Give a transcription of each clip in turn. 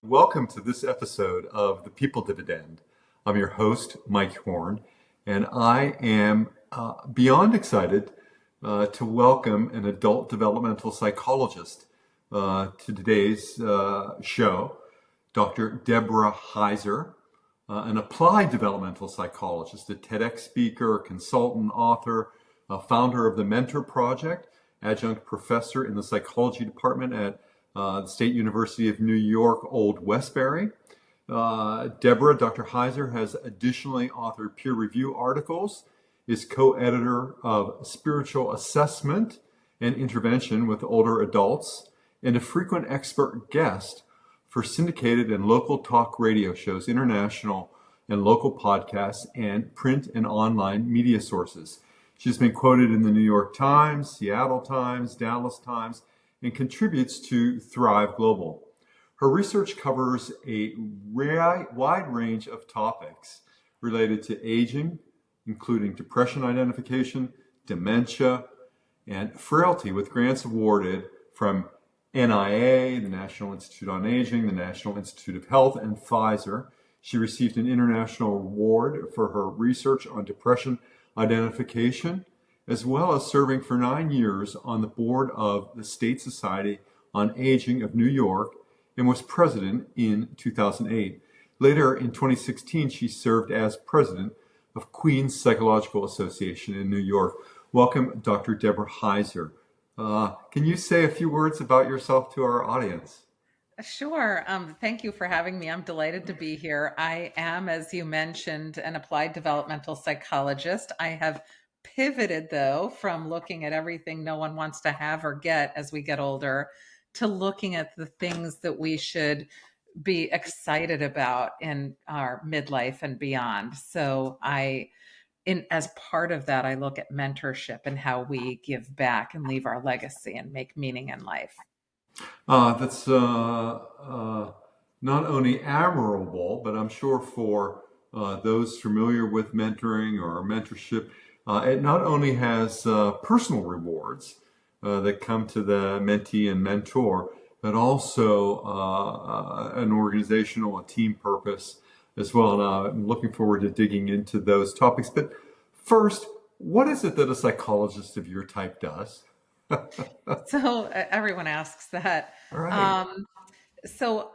Welcome to this episode of the People Dividend. I'm your host, Mike Horne, and I am beyond excited to welcome an adult developmental psychologist to today's show, Dr. Deborah Heiser, an applied developmental psychologist, a TEDx speaker, consultant, author, founder of the Mentor Project, adjunct professor in the psychology department at the State University of New York, Old Westbury. Dr. Heiser has additionally authored peer review articles, is co-editor of Spiritual Assessment and Intervention with Older Adults, and a frequent expert guest for syndicated and local talk radio shows, international and local podcasts, and print and online media sources. She's been quoted in the New York Times, Seattle Times, Dallas Times, and contributes to Thrive Global. Her research covers a wide range of topics related to aging, including depression identification, dementia, and frailty, with grants awarded from NIA, the National Institute on Aging, the National Institute of Health, and Pfizer. She received an international award for her research on depression identification, as well as serving for 9 years on the board of the State Society on Aging of New York, and was president in 2008. Later in 2016, she served as president of Queens Psychological Association in New York. Welcome, Dr. Deborah Heiser. Can you say a few words about yourself to our audience? Sure. Thank you for having me. I'm delighted to be here. I am, as you mentioned, an applied developmental psychologist. I have pivoted, though, from looking at everything no one wants to have or get as we get older to looking at the things that we should be excited about in our midlife and beyond. So as part of that, I look at mentorship and how we give back and leave our legacy and make meaning in life. That's not only admirable, but I'm sure for those familiar with mentoring or mentorship, it not only has personal rewards that come to the mentee and mentor, but also an organizational, a team purpose as well. And I'm looking forward to digging into those topics. But first, what is it that a psychologist of your type does? So everyone asks that. All right. So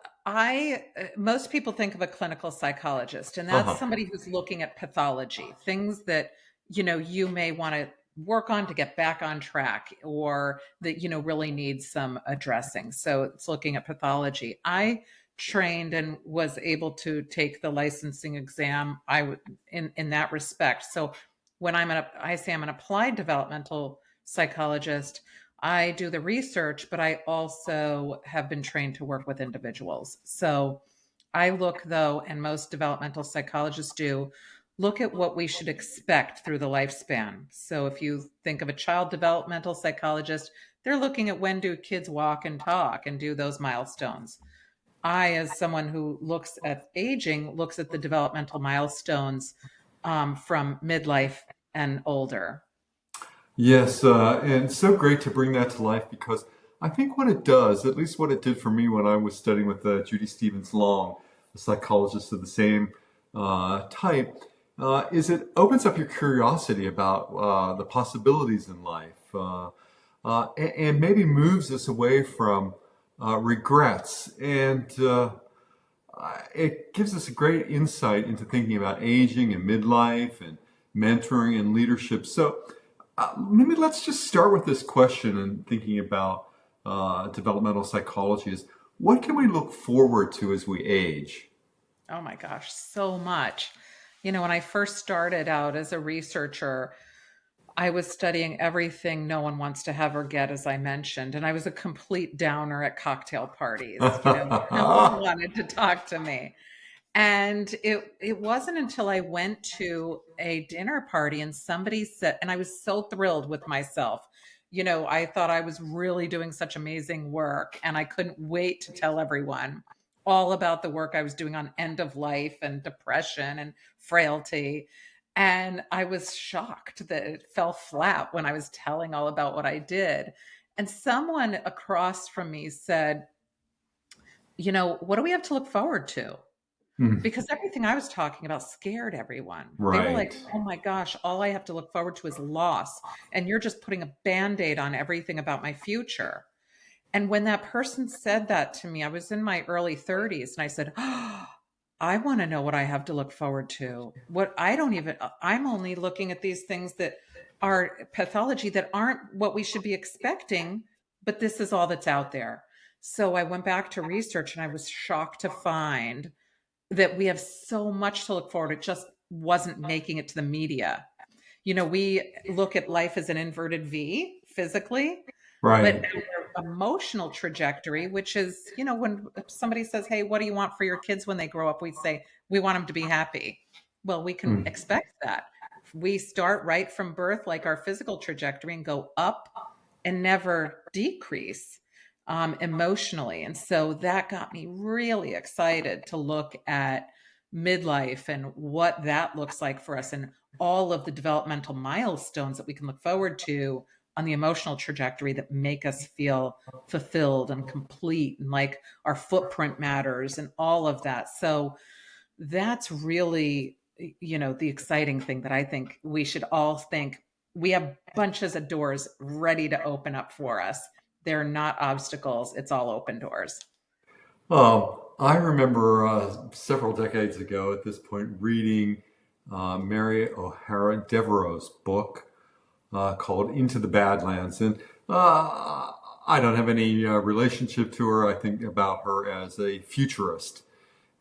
most people think of a clinical psychologist, and that's Uh-huh. somebody who's looking at pathology, things that, you may want to work on to get back on track, or that, really need some addressing. So it's looking at pathology. I trained and was able to take the licensing exam in that respect. So when I say I'm an applied developmental psychologist, I do the research, but I also have been trained to work with individuals. So I look, though, and most developmental psychologists do, look at what we should expect through the lifespan. So if you think of a child developmental psychologist, they're looking at when do kids walk and talk and do those milestones. I, as someone who looks at aging, looks at the developmental milestones from midlife and older. Yes, and so great to bring that to life, because I think what it does, at least what it did for me when I was studying with Judy Stevens Long, a psychologist of the same type, is it opens up your curiosity about the possibilities in life, and maybe moves us away from regrets. And it gives us a great insight into thinking about aging and midlife and mentoring and leadership. So maybe let's just start with this question and thinking about developmental psychology is, what can we look forward to as we age? Oh my gosh, so much. When I first started out as a researcher, I was studying everything no one wants to have or get, as I mentioned. And I was a complete downer at cocktail parties. No one wanted to talk to me. And it wasn't until I went to a dinner party and somebody said, and I was so thrilled with myself. I thought I was really doing such amazing work, and I couldn't wait to tell everyone all about the work I was doing on end of life and depression and frailty. And I was shocked that it fell flat when I was telling all about what I did. And someone across from me said, what do we have to look forward to? Mm, Because everything I was talking about scared everyone. They were like, right. oh my gosh, all I have to look forward to is loss. And you're just putting a band aid on everything about my future. And when that person said that to me, I was in my early 30s and I said, oh, I want to know what I have to look forward to. What I don't even, I'm only looking at these things that are pathology that aren't what we should be expecting, but this is all that's out there. So I went back to research and I was shocked to find that we have so much to look forward to. It just wasn't making it to the media. We look at life as an inverted V physically, but Right. our emotional trajectory, which is, when somebody says, hey, what do you want for your kids when they grow up? We say, we want them to be happy. Well, we can Mm. expect that. We start right from birth, like our physical trajectory, and go up and never decrease emotionally. And so that got me really excited to look at midlife and what that looks like for us and all of the developmental milestones that we can look forward to on the emotional trajectory that make us feel fulfilled and complete and like our footprint matters and all of that. So that's really, the exciting thing that I think we should all think. We have bunches of doors ready to open up for us. They're not obstacles, it's all open doors. I remember several decades ago at this point reading Mary O'Hara Devereux's book called Into the Badlands. And I don't have any relationship to her. I think about her as a futurist.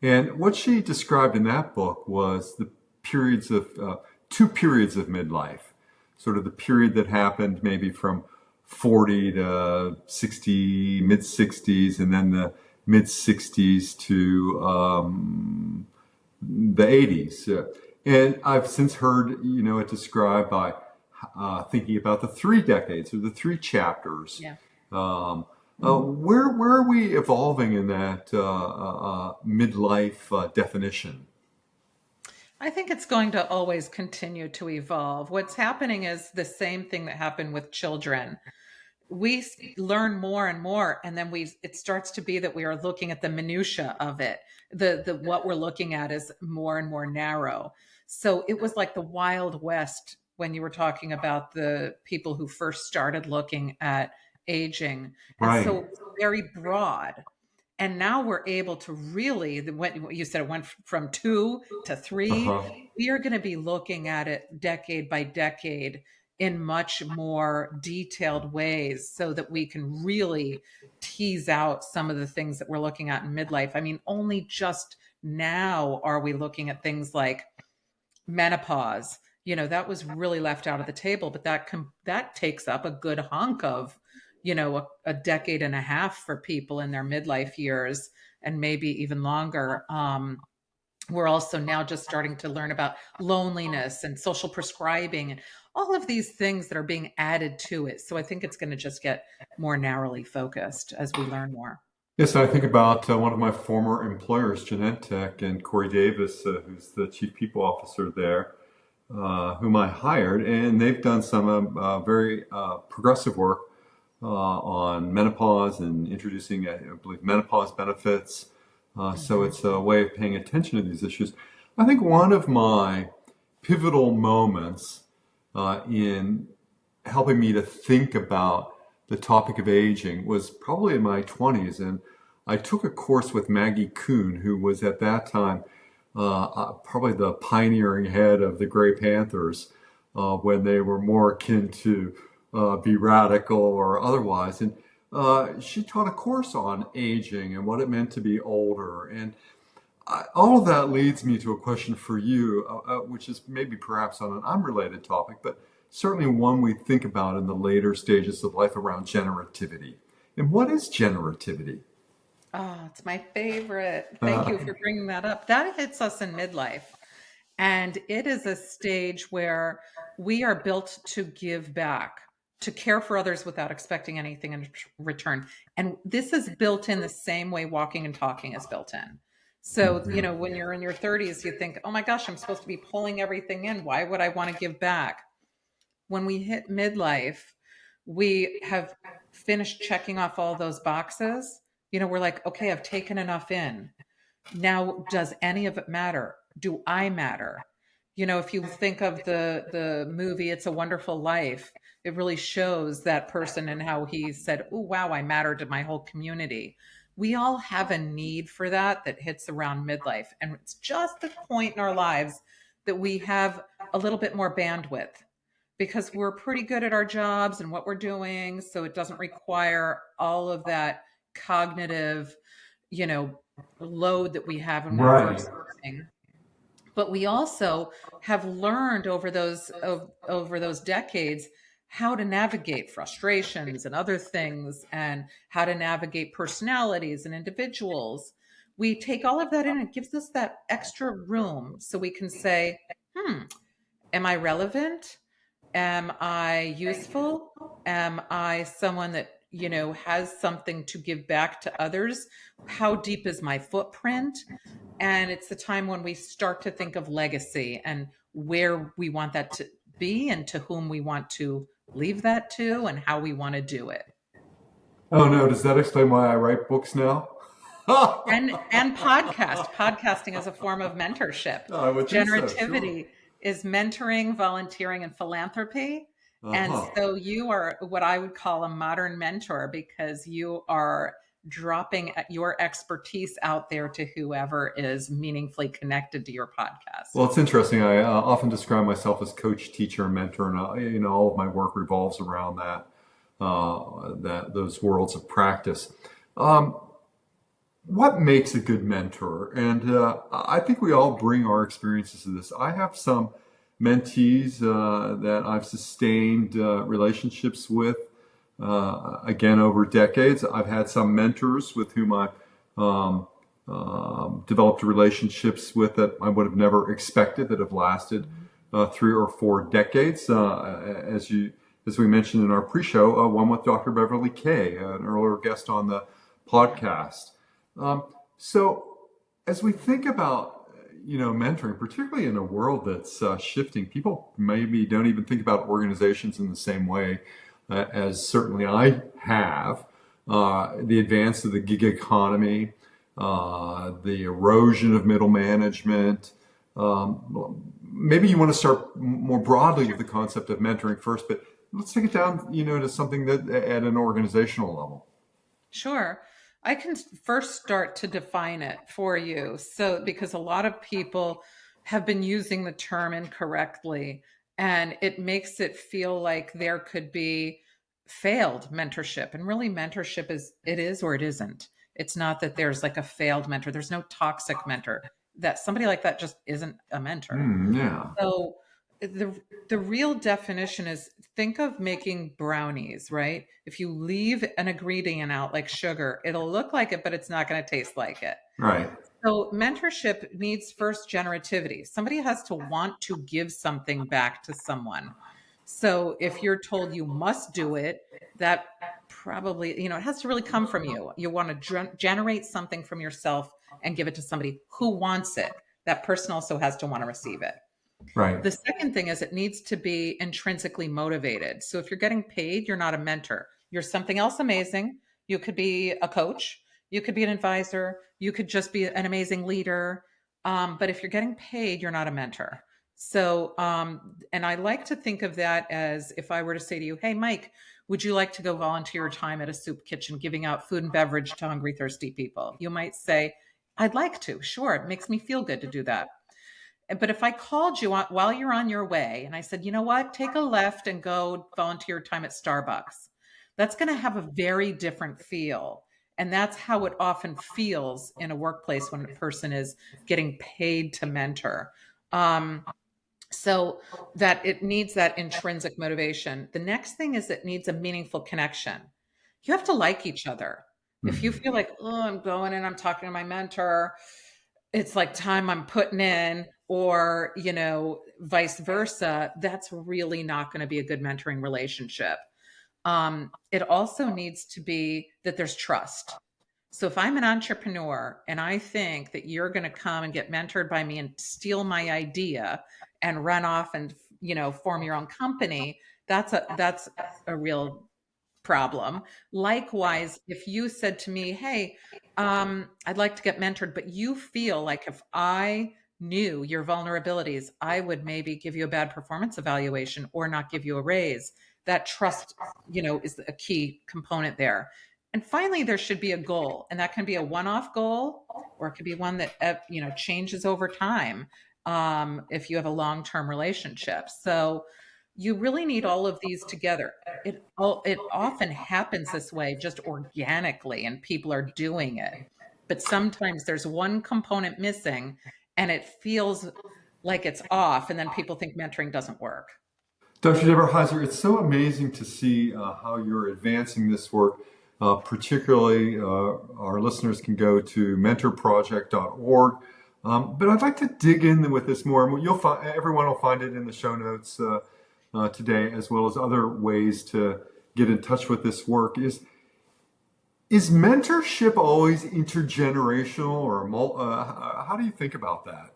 And what she described in that book was the periods of two periods of midlife, sort of the period that happened maybe from 40 to 60, mid 60s, and then the mid 60s to the 80s. And I've since heard, it described by thinking about the three decades or the three chapters. Yeah. Um, where are we evolving in that midlife definition? I think it's going to always continue to evolve. What's happening is the same thing that happened with children. We learn more and more, and then it starts to be that we are looking at the minutia of it. The what we're looking at is more and more narrow. So it was like the Wild West when you were talking about the people who first started looking at aging. And so Right. it was very broad. And now we're able to really, what you said, it went from 2 to 3. Uh-huh. We are going to be looking at it decade by decade in much more detailed ways so that we can really tease out some of the things that we're looking at in midlife. I mean, only just now are we looking at things like menopause. That was really left out of the table, but that takes up a good hunk of, a decade and a half for people in their midlife years and maybe even longer. We're also now just starting to learn about loneliness and social prescribing and all of these things that are being added to it. So I think it's going to just get more narrowly focused as we learn more. Yes, I think about one of my former employers, Genentech, and Corey Davis, who's the chief people officer there, whom I hired, and they've done some very progressive work on menopause and introducing, I believe, menopause benefits. So Mhm. it's a way of paying attention to these issues. I think one of my pivotal moments in helping me to think about the topic of aging was probably in my 20s. And I took a course with Maggie Kuhn, who was at that time probably the pioneering head of the Gray Panthers when they were more akin to be radical or otherwise. And she taught a course on aging and what it meant to be older. And all of that leads me to a question for you, which is maybe perhaps on an unrelated topic, but certainly one we think about in the later stages of life around generativity. And what is generativity? Oh, it's my favorite. Thank Uh, you for bringing that up. That hits us in midlife. And it is a stage where we are built to give back, to care for others without expecting anything in return. And this is built in the same way walking and talking is built in. So, mhm. when you're in your 30s, you think, oh my gosh, I'm supposed to be pulling everything in. Why would I want to give back? When we hit midlife, we have finished checking off all those boxes. We're like, okay, I've taken enough in. Now, does any of it matter? Do I matter? If you think of the movie It's a Wonderful Life, it really shows that person and how he said, oh, wow, I matter to my whole community. We all have a need for that hits around midlife. And it's just the point in our lives that we have a little bit more bandwidth because we're pretty good at our jobs and what we're doing. So it doesn't require all of that cognitive, you know, load that we have when we're Right. first starting. But we also have learned over those decades how to navigate frustrations and other things and how to navigate personalities and individuals. We take all of that in and it gives us that extra room so we can say, am I relevant? Am I useful? Am I someone that, has something to give back to others? How deep is my footprint? And it's the time when we start to think of legacy and where we want that to be and to whom we want to leave that to and how we want to do it. Oh no, does that explain why I write books now? And podcasting is a form of mentorship. I would think so, sure. Generativity is mentoring, volunteering, and philanthropy. And Uh-huh. so you are what I would call a modern mentor because you are dropping your expertise out there to whoever is meaningfully connected to your Well, podcast. it's interesting. I often describe myself as coach, teacher, and mentor, and all of my work revolves around that those worlds of practice. Um, what makes a good mentor? And I think we all bring our experiences to this. I have some mentees that I've sustained relationships with, again, over decades. I've had some mentors with whom I um, developed relationships with that I would have never expected that have lasted 3 or 4 decades. As we mentioned in our pre-show, one with Dr. Beverly Kay, an earlier guest on the podcast. So as we think about, mentoring, particularly in a world that's shifting, people maybe don't even think about organizations in the same way as certainly I have. The advance of the gig economy, the erosion of middle management. Maybe you want to start more broadly with the concept of mentoring first, but let's take it down, to something that at an organizational level. Sure. I can first start to define it for you. So, because a lot of people have been using the term incorrectly, and it makes it feel like there could be failed mentorship. And really, mentorship is or it isn't. It's not that there's like a failed mentor, there's no toxic mentor. That somebody like that just isn't a mentor. Yeah. So the real definition is think of making brownies, right? If you leave an ingredient out like sugar, it'll look like it, but it's not going to taste like it. Right. So mentorship needs first generativity. Somebody has to want to give something back to someone. So if you're told you must do it, that probably, it has to really come from you. You want to generate something from yourself and give it to somebody who wants it. That person also has to want to receive it. Right. The second thing is it needs to be intrinsically motivated. So if you're getting paid, you're not a mentor. You're something else amazing. You could be a coach, you could be an advisor, you could just be an amazing leader. But if you're getting paid, you're not a mentor. So, and I like to think of that as if I were to say to you, hey, Mike, would you like to go volunteer time at a soup kitchen giving out food and beverage to hungry, thirsty people? You might say, I'd like to. Sure. It makes me feel good to do that. But if I called you while you're on your way and I said, you know what, take a left and go volunteer time at Starbucks, that's going to have a very different feel. And that's how it often feels in a workplace when a person is getting paid to mentor. So that it needs that intrinsic motivation. The next thing is it needs a meaningful connection. You have to like each other. If you Mhm. feel like, oh, I'm going and I'm talking to my mentor, it's like time I'm putting in, or, vice versa, that's really not going to be a good mentoring relationship. It also needs to be that there's trust. So if I'm an entrepreneur and I think that you're going to come and get mentored by me and steal my idea and run off and, form your own company, that's a real problem. Likewise, if you said to me, hey, I'd like to get mentored, but you feel like if I knew your vulnerabilities, I would maybe give you a bad performance evaluation or not give you a raise. That trust, is a key component there. And finally, there should be a goal, and that can be a one-off goal, or it could be one that changes over time, if you have a long-term relationship. So you really need all of these together. It often happens this way, just organically, and people are doing it. But sometimes there's one component missing, and it feels like it's off, and then people think mentoring doesn't work. Dr. Deborah Heiser, it's so amazing to see how you're advancing this work. Particularly, our listeners can go to mentorproject.org. But I'd like to dig in with this more, and you'll find everyone will find it in the show notes today, as well as other ways to get in touch with this work. Is mentorship always intergenerational, or how do you think about that?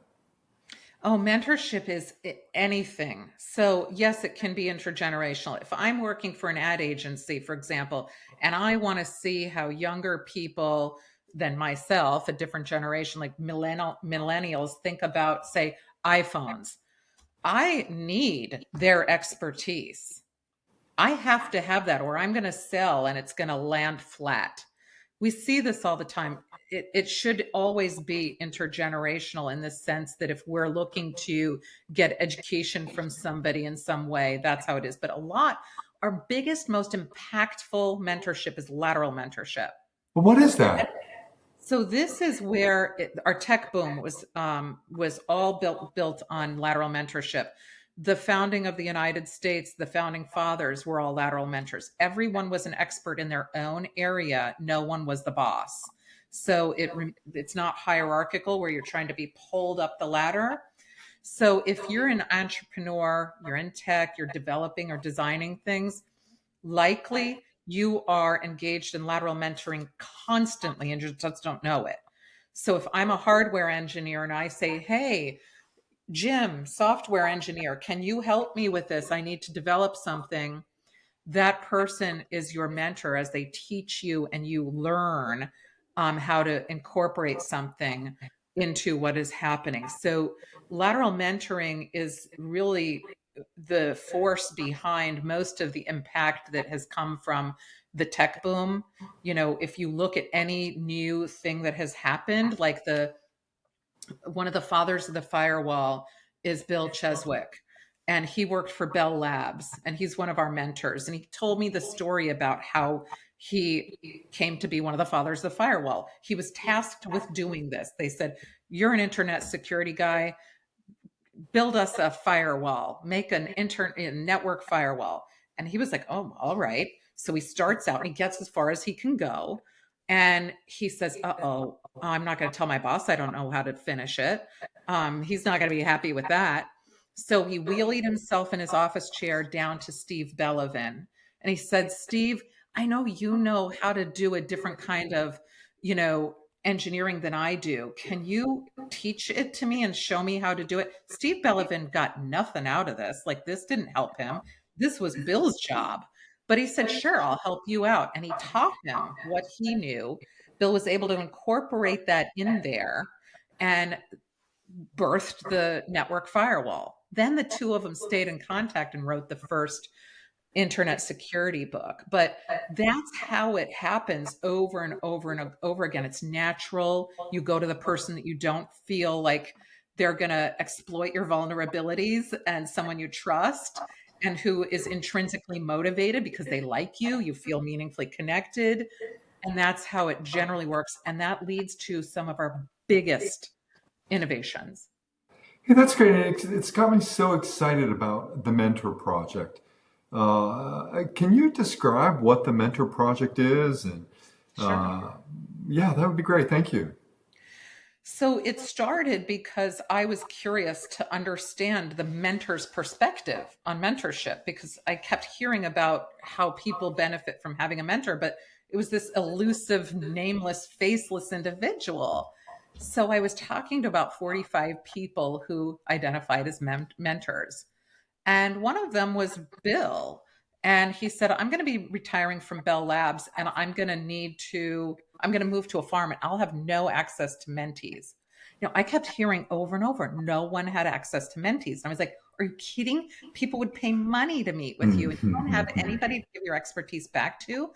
Oh, mentorship is anything. So, yes, it can be intergenerational. If I'm working for an ad agency, for example, and I want to see how younger people than myself, a different generation, like millennials, think about, say, iPhones, I need their expertise. I have to have that, or I'm going to sell and it's going to land flat. We see this all the time. It should always be intergenerational, in the sense that if we're looking to get education from somebody in some way, that's how it is. But our biggest, most impactful mentorship is lateral mentorship. Well, what is that? So this is where our tech boom was all built on lateral mentorship. The founding of the United States, the founding fathers were all lateral mentors. Everyone was an expert in their own area. No one was the boss. So it's not hierarchical where you're trying to be pulled up the ladder. So if you're an entrepreneur, you're in tech, you're developing or designing things, likely you are engaged in lateral mentoring constantly and you just don't know it. So if I'm a hardware engineer and I say, hey, Jim, software engineer, can you help me with this? I need to develop something. That person is your mentor as they teach you and you learn how to incorporate something into what is happening. So lateral mentoring is really the force behind most of the impact that has come from the tech boom. If you look at any new thing that has happened, like one of the fathers of the firewall is Bill Cheswick, and he worked for Bell Labs, and he's one of our mentors. And he told me the story about how he came to be one of the fathers of the firewall. He was tasked with doing this. They said, you're an internet security guy, build us a firewall, make an network firewall. And he was like, oh, all right. So he starts out and he gets as far as he can go. And he says, uh-oh, I'm not going to tell my boss I don't know how to finish it. He's not going to be happy with that. So he wheelied himself in his office chair down to Steve Bellovin. And he said, Steve, I know you know how to do a different kind of, engineering than I do. Can you teach it to me and show me how to do it? Steve Bellovin got nothing out of this. Like, this didn't help him. This was Bill's job. But he said, sure, I'll help you out. And he taught him what he knew. Bill was able to incorporate that in there and birthed the network firewall. Then the two of them stayed in contact and wrote the first internet security book. But that's how it happens over and over and over again. It's natural. You go to the person that you don't feel like they're going to exploit your vulnerabilities, and someone you trust and who is intrinsically motivated because they like you, you feel meaningfully connected. And that's how it generally works. And that leads to some of our biggest innovations. Hey, that's great. It's got me so excited about the Mentor Project. Can you describe what the Mentor Project is? And Sure. yeah, that would be great. Thank you. So it started because I was curious to understand the mentor's perspective on mentorship, because I kept hearing about how people benefit from having a mentor, but it was this elusive, nameless, faceless individual. So I was talking to about 45 people who identified as mentors. And one of them was Bill. And he said, I'm going to be retiring from Bell Labs and I'm going to move to a farm and I'll have no access to mentees. I kept hearing over and over, no one had access to mentees. And I was like, are you kidding? People would pay money to meet with you and you don't have anybody to give your expertise back to.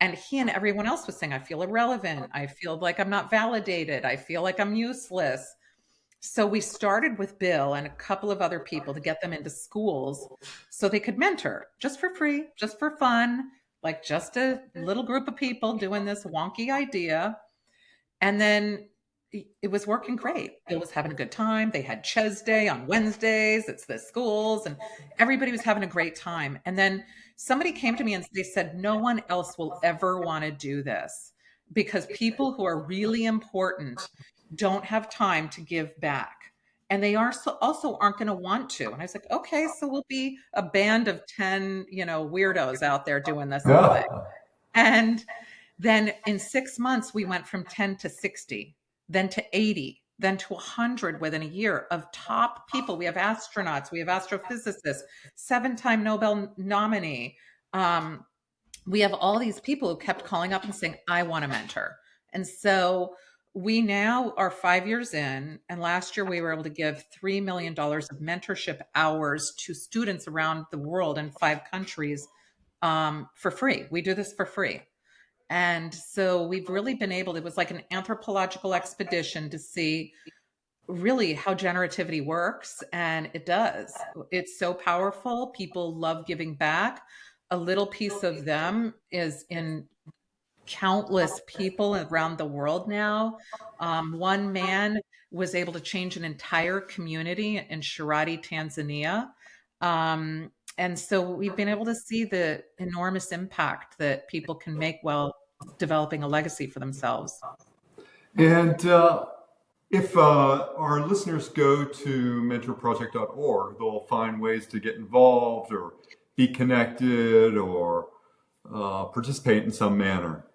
And he and everyone else was saying, I feel irrelevant. I feel like I'm not validated. I feel like I'm useless. So we started with Bill and a couple of other people to get them into schools so they could mentor just for free, just for fun, like just a little group of people doing this wonky idea. And then it was working great. Bill was having a good time. They had Ches Day on Wednesdays. It's the schools and everybody was having a great time. And then somebody came to me and they said, no one else will ever want to do this because people who are really important don't have time to give back. And they also aren't going to want to. And I was like, okay, so we'll be a band of 10, weirdos out there doing this whole thing. And then in 6 months, we went from 10 to 60, then to 80, then to 100 within a year of top people. We have astronauts, we have astrophysicists, 7-time Nobel nominee. We have all these people who kept calling up and saying, I want to mentor. And so we now are 5 years in, and last year we were able to give $3 million of mentorship hours to students around the world in 5 countries for free. We do this for free. And so we've really been able, it was like an anthropological expedition to see really how generativity works. And it does. It's so powerful. People love giving back. A little piece of them is in countless people around the world now. One man was able to change an entire community in Shirati, Tanzania. And so we've been able to see the enormous impact that people can make while developing a legacy for themselves. And if our listeners go to mentorproject.org, they'll find ways to get involved or be connected or participate in some manner.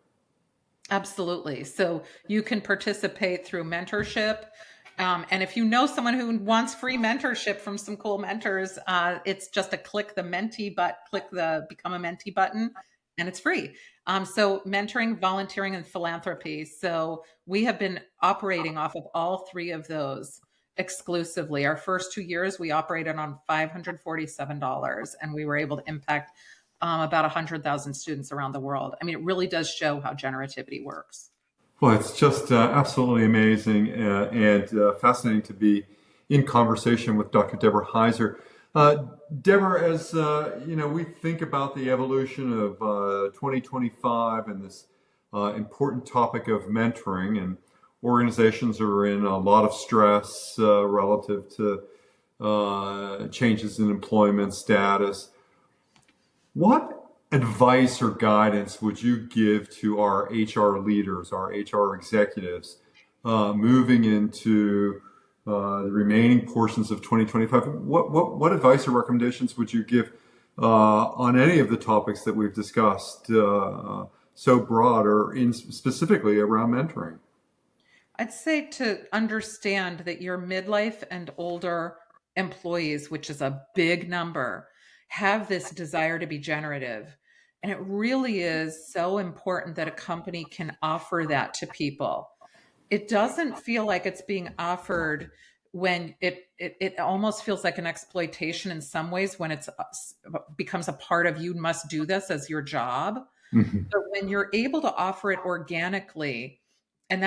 Absolutely. So you can participate through mentorship. And if you know someone who wants free mentorship from some cool mentors, it's just click the become a mentee button, and it's free. So mentoring, volunteering, and philanthropy. So we have been operating off of all 3 of those exclusively. Our first 2 years, we operated on $547, and we were able to impact about 100,000 students around the world. I mean, it really does show how generativity works. Well, it's just absolutely amazing and fascinating to be in conversation with Dr. Deborah Heiser. Deborah, as we think about the evolution of 2025 and this important topic of mentoring, and organizations are in a lot of stress relative to changes in employment status. What advice or guidance would you give to our HR leaders, our HR executives, moving into the remaining portions of 2025? What advice or recommendations would you give on any of the topics that we've discussed, so broad or specifically around mentoring? I'd say to understand that your midlife and older employees, which is a big number, have this desire to be generative. And it really is so important that a company can offer that to people. It doesn't feel like it's being offered when it almost feels like an exploitation in some ways when it becomes a part of you must do this as your job. Mm-hmm. But when you're able to offer it organically, and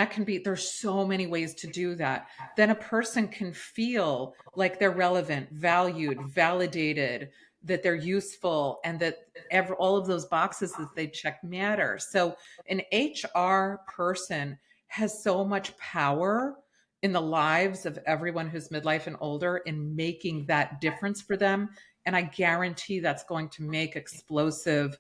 there's so many ways to do that, then a person can feel like they're relevant, valued, validated, that they're useful, and that all of those boxes that they check matter. So an HR person has so much power in the lives of everyone who's midlife and older in making that difference for them. And I guarantee that's going to make explosive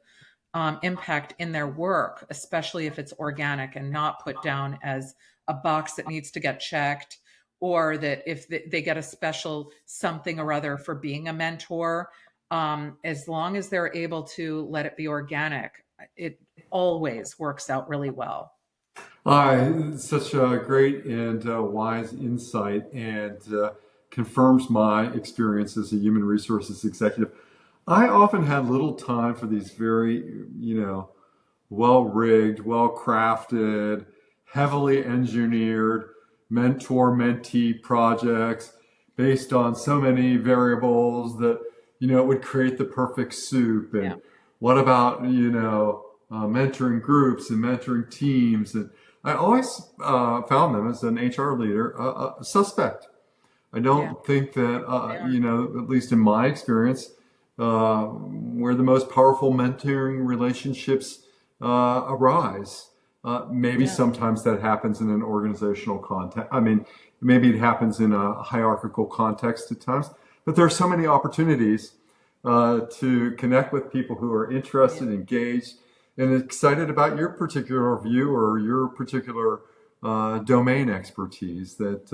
impact in their work, especially if it's organic and not put down as a box that needs to get checked, or that if they get a special something or other for being a mentor. As long as they're able to let it be organic, it always works out really well. Such a great and wise insight, and confirms my experience as a human resources executive. I often had little time for these very, well-rigged, well-crafted, heavily engineered mentor-mentee projects based on so many variables that, it would create the perfect soup. Yeah. And what about, mentoring groups and mentoring teams? And I always found them as an HR leader suspect. I Yeah. don't think that, They are. at least in my experience, where the most powerful mentoring relationships arise. Maybe Yeah. sometimes that happens in an organizational context. I mean, maybe it happens in a hierarchical context at times, but there are so many opportunities to connect with people who are interested, Yeah. engaged, and excited about your particular view or your particular domain expertise. That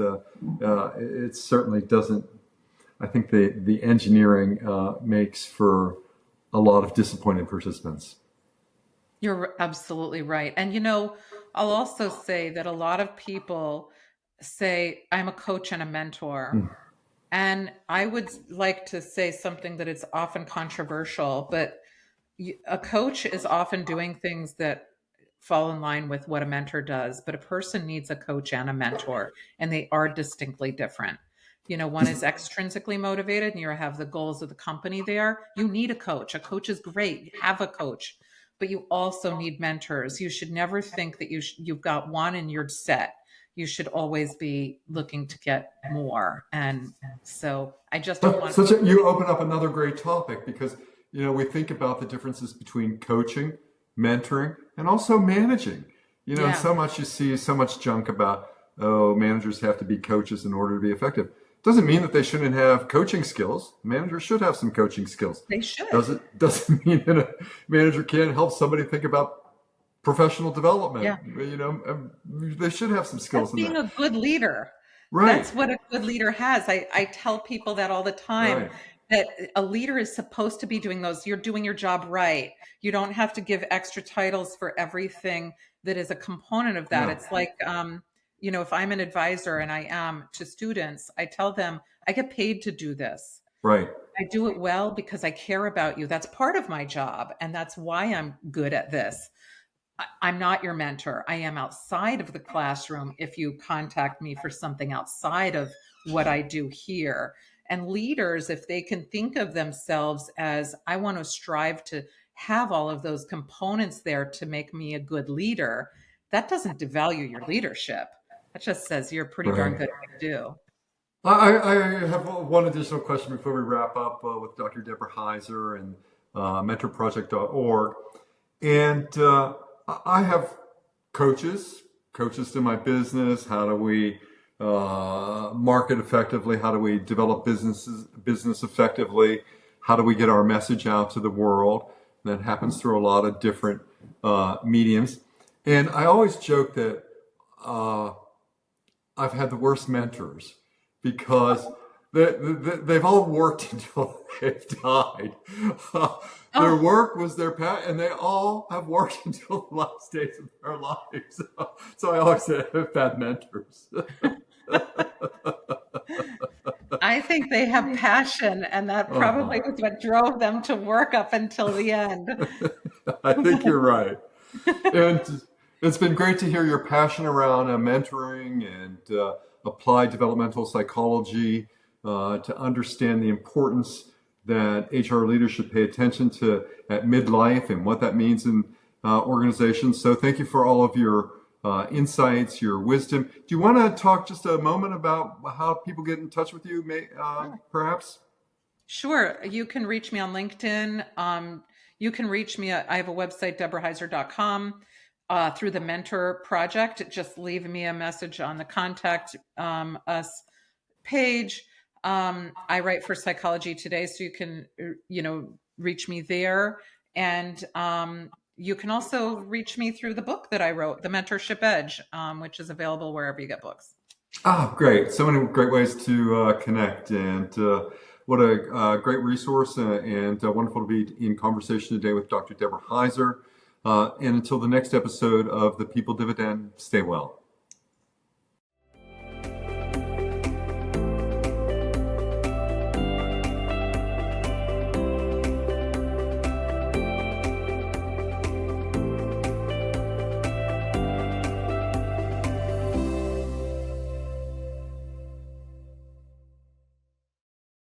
it certainly doesn't. I think the engineering makes for a lot of disappointed participants. You're absolutely right. And I'll also say that a lot of people say, I'm a coach and a mentor. Mm. And I would like to say something that is often controversial, but a coach is often doing things that fall in line with what a mentor does, but a person needs a coach and a mentor, and they are distinctly different. One is extrinsically motivated, and you have the goals of the company there. You need a coach. A coach is great. Have a coach, but you also need mentors. You should never think that you've got one and you're set. You should always be looking to get more. And so I just don't want. You open up another great topic because we think about the differences between coaching, mentoring, and also managing. And Yeah, so much you see so much junk about, oh, managers have to be coaches in order to be effective. Doesn't mean that they shouldn't have coaching skills. Managers should have some coaching skills. they should. Doesn't mean that a manager can't help somebody think about professional development. Yeah. They should have some That's skills in being that. a good leader. Right, That's what a good leader has. I tell people that all the time, right, that a leader is supposed to be doing those. You're doing your job right. You don't have to give extra titles for everything that is a component of that. yeah, It's like, if I'm an advisor and I am to students, I tell them I get paid to do this. right, I do it well because I care about you. That's part of my job. And that's why I'm good at this. I'm not your mentor. I am outside of the classroom if you contact me for something outside of what I do here. And leaders, if they can think of themselves as, I want to strive to have all of those components there to make me a good leader, that doesn't devalue your leadership. That just says you're pretty darn right. good at what you do. I have one additional question before we wrap up with Dr. Deborah Heiser and mentorproject.org. And I have coaches to my business. How do we market effectively? How do we develop business effectively? How do we get our message out to the world? And that happens through a lot of different mediums. And I always joke that I've had the worst mentors because they've all worked until they've died. Their Oh, work was their and they all have worked until the last days of their lives. So I always say I've had mentors. I think they have passion, and that probably Uh-huh. was what drove them to work up until the end. I think you're right. And it's been great to hear your passion around mentoring and applied developmental psychology to understand the importance that HR leaders should pay attention to at midlife and what that means in organizations. So thank you for all of your insights, your wisdom. Do you want to talk just a moment about how people get in touch with you, perhaps? Sure. You can reach me on LinkedIn. You can reach me I have a website, deborahheiser.com, through the Mentor Project. Just leave me a message on the contact us page. I write for Psychology Today, so you can, reach me there. And you can also reach me through the book that I wrote, The Mentorship Edge, which is available wherever you get books. Ah, great. So many great ways to connect. And what a great resource and wonderful to be in conversation today with Dr. Deborah Heiser. And until the next episode of the People Dividend, stay well.